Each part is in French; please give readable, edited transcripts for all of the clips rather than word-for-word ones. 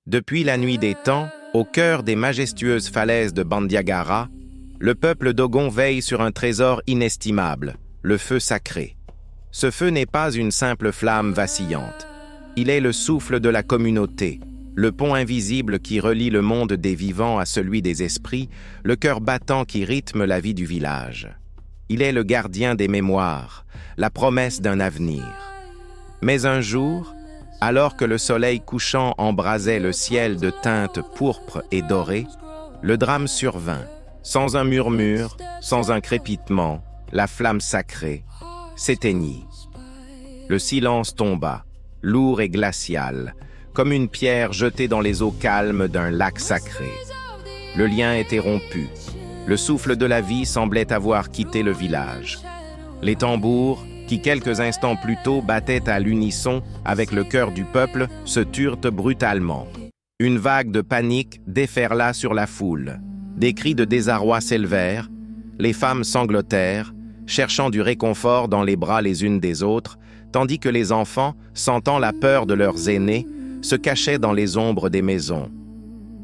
Depuis la nuit des temps, au cœur des majestueuses falaises de Bandiagara, le peuple Dogon veille sur un trésor inestimable, le feu sacré. Ce feu n'est pas une simple flamme vacillante. Il est le souffle de la communauté, le pont invisible qui relie le monde des vivants à celui des esprits, le cœur battant qui rythme la vie du village. Il est le gardien des mémoires, la promesse d'un avenir. Mais un jour, alors que le soleil couchant embrasait le ciel de teintes pourpres et dorées, le drame survint. Sans un murmure, sans un crépitement, la flamme sacrée s'éteignit. Le silence tomba, lourd et glacial, comme une pierre jetée dans les eaux calmes d'un lac sacré. Le lien était rompu. Le souffle de la vie semblait avoir quitté le village. Les tambours, qui quelques instants plus tôt battaient à l'unisson avec le cœur du peuple, se turent brutalement. Une vague de panique déferla sur la foule. Des cris de désarroi s'élevèrent, les femmes sanglotèrent, cherchant du réconfort dans les bras les unes des autres, tandis que les enfants, sentant la peur de leurs aînés, se cachaient dans les ombres des maisons.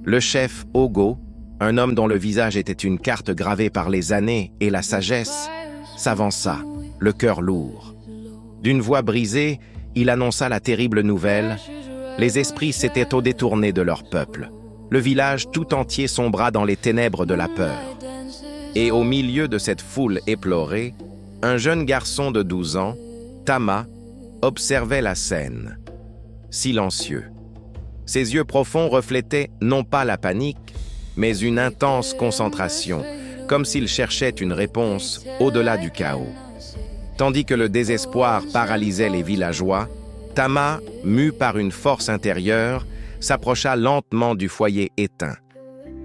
Le chef Ogo, un homme dont le visage était une carte gravée par les années et la sagesse, s'avança, le cœur lourd. D'une voix brisée, il annonça la terrible nouvelle. Les esprits s'étaient détournés de leur peuple. Le village tout entier sombra dans les ténèbres de la peur. Et au milieu de cette foule éplorée, un jeune garçon de 12 ans, Tama, observait la scène, silencieux. Ses yeux profonds reflétaient non pas la panique, mais une intense concentration, comme s'il cherchait une réponse au-delà du chaos. Tandis que le désespoir paralysait les villageois, Tama, mu par une force intérieure, s'approcha lentement du foyer éteint.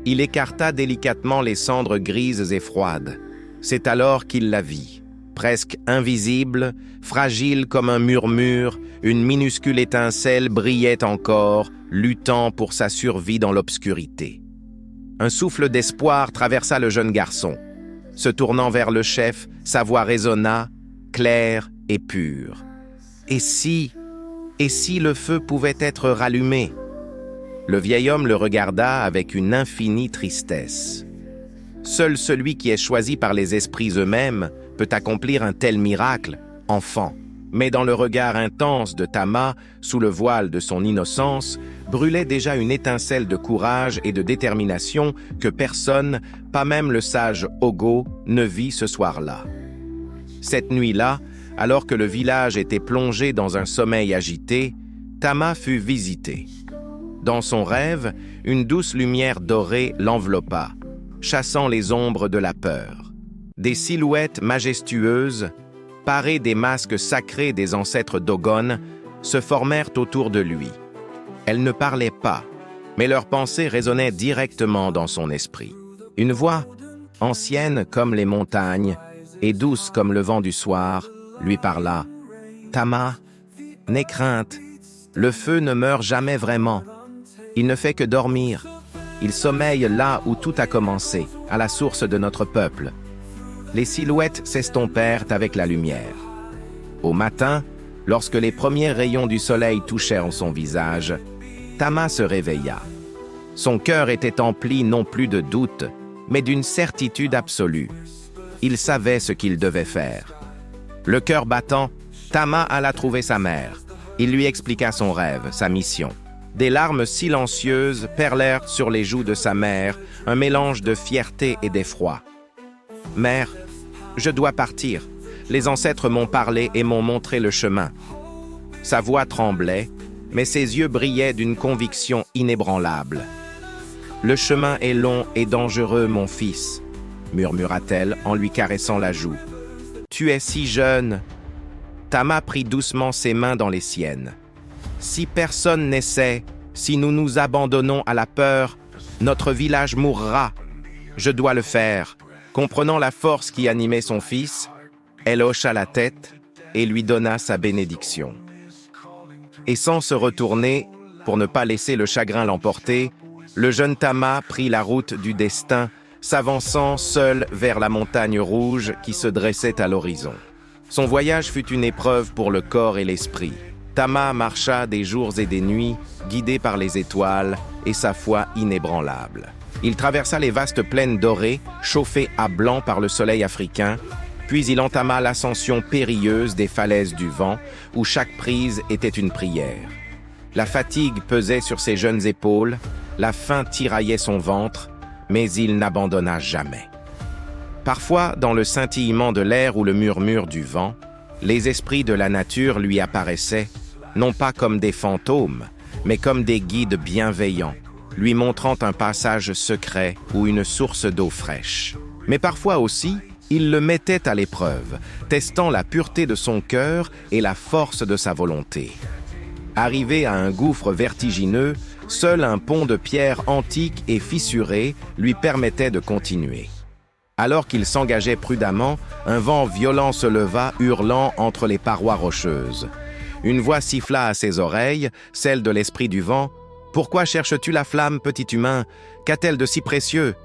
Il écarta délicatement les cendres grises et froides. C'est alors qu'il la vit. Presque invisible, fragile comme un murmure, une minuscule étincelle brillait encore, luttant pour sa survie dans l'obscurité. Un souffle d'espoir traversa le jeune garçon. Se tournant vers le chef, sa voix résonna, claire et pure. Et si le feu pouvait être rallumé? Le vieil homme le regarda avec une infinie tristesse. Seul celui qui est choisi par les esprits eux-mêmes peut accomplir un tel miracle, enfant. Mais dans le regard intense de Tama, sous le voile de son innocence, brûlait déjà une étincelle de courage et de détermination que personne, pas même le sage Ogo, ne vit ce soir-là. Cette nuit-là, alors que le village était plongé dans un sommeil agité, Tama fut visité. Dans son rêve, une douce lumière dorée l'enveloppa, chassant les ombres de la peur. Des silhouettes majestueuses, parées des masques sacrés des ancêtres Dogon, se formèrent autour de lui. Elles ne parlaient pas, mais leurs pensées résonnaient directement dans son esprit. Une voix, ancienne comme les montagnes et douce comme le vent du soir, lui parla. « Tama, n'aie crainte, le feu ne meurt jamais vraiment. Il ne fait que dormir. Il sommeille là où tout a commencé, à la source de notre peuple. » Les silhouettes s'estompèrent avec la lumière. Au matin, lorsque les premiers rayons du soleil touchèrent son visage, Tama se réveilla. Son cœur était empli non plus de doute, mais d'une certitude absolue. Il savait ce qu'il devait faire. Le cœur battant, Tama alla trouver sa mère. Il lui expliqua son rêve, sa mission. Des larmes silencieuses perlèrent sur les joues de sa mère, un mélange de fierté et d'effroi. « Mère, je dois partir. Les ancêtres m'ont parlé et m'ont montré le chemin. » Sa voix tremblait, mais ses yeux brillaient d'une conviction inébranlable. « Le chemin est long et dangereux, mon fils, » murmura-t-elle en lui caressant la joue. « Tu es si jeune. » Tama prit doucement ses mains dans les siennes. « Si personne n'essaie, si nous nous abandonnons à la peur, notre village mourra. Je dois le faire. » Comprenant la force qui animait son fils, elle hocha la tête et lui donna sa bénédiction. Et sans se retourner, pour ne pas laisser le chagrin l'emporter, le jeune Tama prit la route du destin, s'avançant seul vers la montagne rouge qui se dressait à l'horizon. Son voyage fut une épreuve pour le corps et l'esprit. Tama marcha des jours et des nuits, guidé par les étoiles et sa foi inébranlable. Il traversa les vastes plaines dorées, chauffées à blanc par le soleil africain, puis il entama l'ascension périlleuse des falaises du vent, où chaque prise était une prière. La fatigue pesait sur ses jeunes épaules, la faim tiraillait son ventre, mais il n'abandonna jamais. Parfois, dans le scintillement de l'air ou le murmure du vent, les esprits de la nature lui apparaissaient, non pas comme des fantômes, mais comme des guides bienveillants, lui montrant un passage secret ou une source d'eau fraîche. Mais parfois aussi, il le mettait à l'épreuve, testant la pureté de son cœur et la force de sa volonté. Arrivé à un gouffre vertigineux, seul un pont de pierre antique et fissuré lui permettait de continuer. Alors qu'il s'engageait prudemment, un vent violent se leva, hurlant entre les parois rocheuses. Une voix siffla à ses oreilles, celle de l'esprit du vent. « Pourquoi cherches-tu la flamme, petit humain? Qu'a-t-elle de si précieux ?»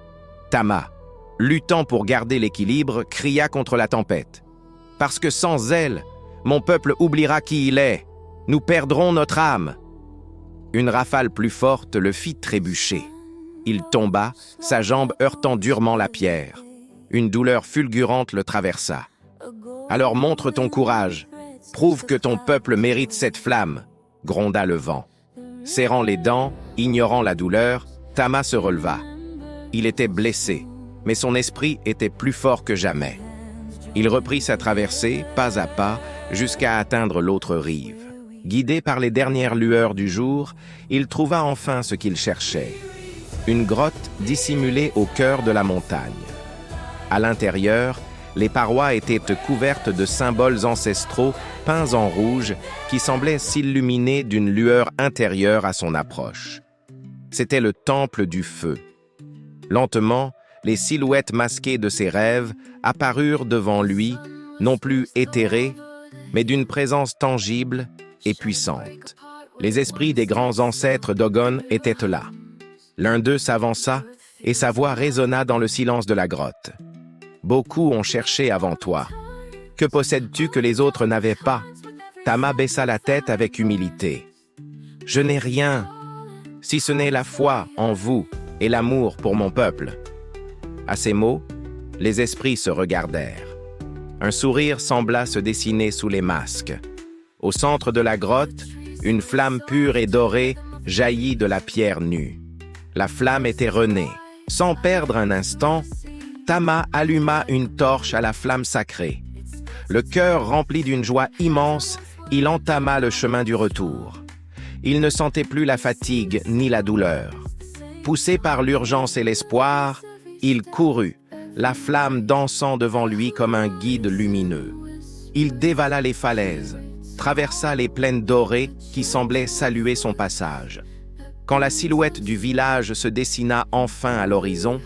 Tama, luttant pour garder l'équilibre, cria contre la tempête. « Parce que sans elle, mon peuple oubliera qui il est. Nous perdrons notre âme. » Une rafale plus forte le fit trébucher. Il tomba, sa jambe heurtant durement la pierre. Une douleur fulgurante le traversa. « Alors montre ton courage. Prouve que ton peuple mérite cette flamme, » gronda le vent. Serrant les dents, ignorant la douleur, Tama se releva. Il était blessé, mais son esprit était plus fort que jamais. Il reprit sa traversée, pas à pas, jusqu'à atteindre l'autre rive. Guidé par les dernières lueurs du jour, il trouva enfin ce qu'il cherchait. Une grotte dissimulée au cœur de la montagne. À l'intérieur, les parois étaient couvertes de symboles ancestraux peints en rouge qui semblaient s'illuminer d'une lueur intérieure à son approche. C'était le temple du feu. Lentement, les silhouettes masquées de ses rêves apparurent devant lui, non plus éthérées, mais d'une présence tangible et puissante. Les esprits des grands ancêtres Dogon étaient là. L'un d'eux s'avança et sa voix résonna dans le silence de la grotte. Beaucoup ont cherché avant toi. Que possèdes-tu que les autres n'avaient pas? Tama baissa la tête avec humilité. Je n'ai rien, si ce n'est la foi en vous et l'amour pour mon peuple. À ces mots, les esprits se regardèrent. Un sourire sembla se dessiner sous les masques. Au centre de la grotte, une flamme pure et dorée jaillit de la pierre nue. La flamme était renée. Sans perdre un instant, Tama alluma une torche à la flamme sacrée. Le cœur rempli d'une joie immense, il entama le chemin du retour. Il ne sentait plus la fatigue ni la douleur. Poussé par l'urgence et l'espoir, il courut, la flamme dansant devant lui comme un guide lumineux. Il dévala les falaises, traversa les plaines dorées qui semblaient saluer son passage. Quand la silhouette du village se dessina enfin à l'horizon,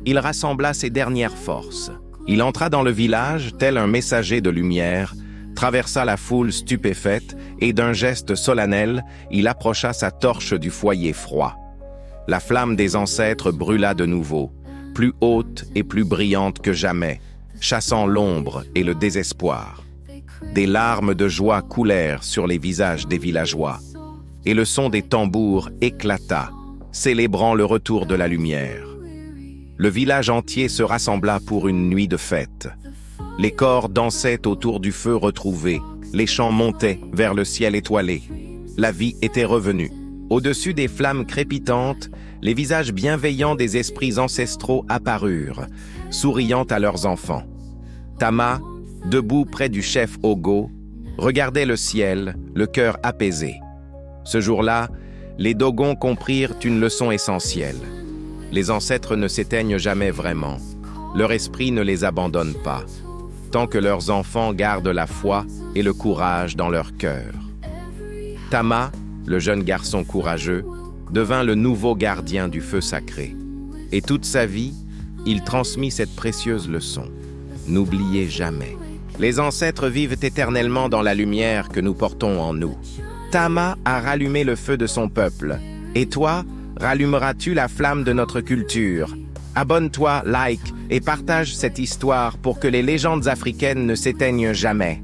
il rassembla ses dernières forces. Il entra dans le village, tel un messager de lumière, traversa la foule stupéfaite et d'un geste solennel, il approcha sa torche du foyer froid. La flamme des ancêtres brûla de nouveau, plus haute et plus brillante que jamais, chassant l'ombre et le désespoir. Des larmes de joie coulèrent sur les visages des villageois, et le son des tambours éclata, célébrant le retour de la lumière. Le village entier se rassembla pour une nuit de fête. Les corps dansaient autour du feu retrouvé, les chants montaient vers le ciel étoilé. La vie était revenue. Au-dessus des flammes crépitantes, les visages bienveillants des esprits ancestraux apparurent, souriant à leurs enfants. Tama, debout près du chef Ogo, regardait le ciel, le cœur apaisé. Ce jour-là, les Dogons comprirent une leçon essentielle. Les ancêtres ne s'éteignent jamais vraiment. Leur esprit ne les abandonne pas, tant que leurs enfants gardent la foi et le courage dans leur cœur. Tama, le jeune garçon courageux, devint le nouveau gardien du feu sacré. Et toute sa vie, il transmit cette précieuse leçon. N'oubliez jamais. Les ancêtres vivent éternellement dans la lumière que nous portons en nous. Tama a rallumé le feu de son peuple. Et toi, rallumeras-tu la flamme de notre culture? Abonne-toi, like et partage cette histoire pour que les légendes africaines ne s'éteignent jamais.